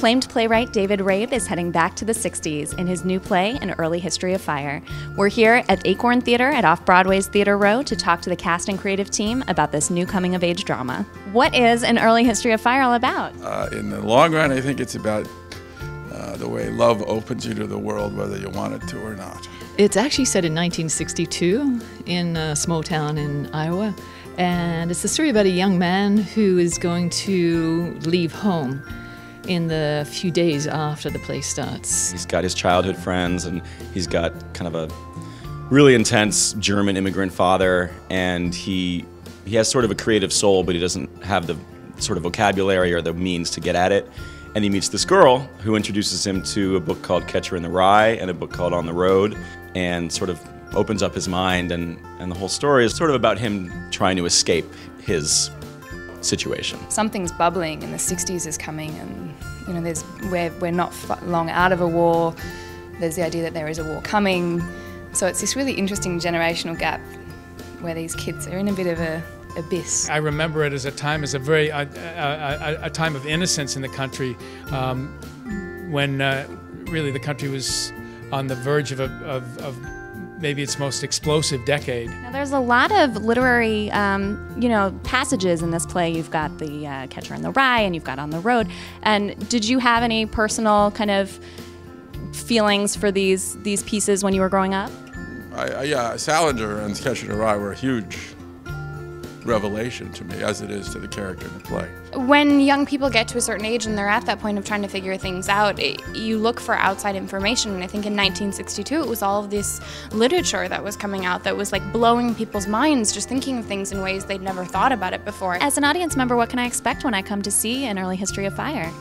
Acclaimed playwright David Rabe is heading back to the 60s in his new play, An Early History of Fire. We're here at Acorn Theatre at Off-Broadway's Theatre Row to talk to the cast and creative team about this new coming-of-age drama. What is An Early History of Fire all about? In the long run, I think it's about the way love opens you to the world, whether you want it to or not. It's actually set in 1962 in a small town in Iowa, and it's the story about a young man who is going to leave home in the few days after the play starts. He's got his childhood friends, and he's got kind of a really intense German immigrant father, and he has sort of a creative soul, but he doesn't have the sort of vocabulary or the means to get at it. And he meets this girl who introduces him to a book called Catcher in the Rye and a book called On the Road, and sort of opens up his mind, and the whole story is sort of about him trying to escape his situation. Something's bubbling, and the 60s is coming, and you know, we're not long out of a war. There's the idea that there is a war coming. So it's this really interesting generational gap where these kids are in a bit of a abyss. I remember it as a time, as a very a time of innocence in the country, when really the country was on the verge of maybe its most explosive decade. Now, there's a lot of literary, passages in this play. You've got the Catcher in the Rye, and you've got On the Road. And did you have any personal kind of feelings for these pieces when you were growing up? Yeah, Salinger and Catcher in the Rye were a huge revelation to me, as it is to the character in the play. When young people get to a certain age and they're at that point of trying to figure things out, you look for outside information. And I think in 1962 it was all of this literature that was coming out that was like blowing people's minds, just thinking of things in ways they'd never thought about it before. As an audience member, what can I expect when I come to see An Early History of Fire?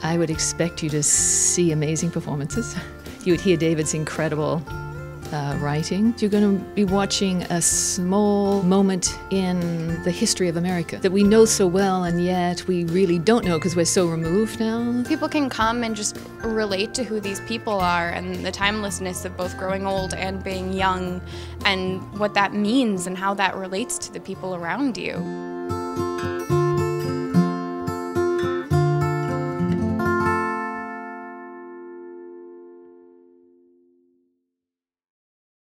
I would expect you to see amazing performances. You would hear David's incredible writing. You're going to be watching a small moment in the history of America that we know so well, and yet we really don't know because we're so removed now. People can come and just relate to who these people are, and the timelessness of both growing old and being young, and what that means and how that relates to the people around you.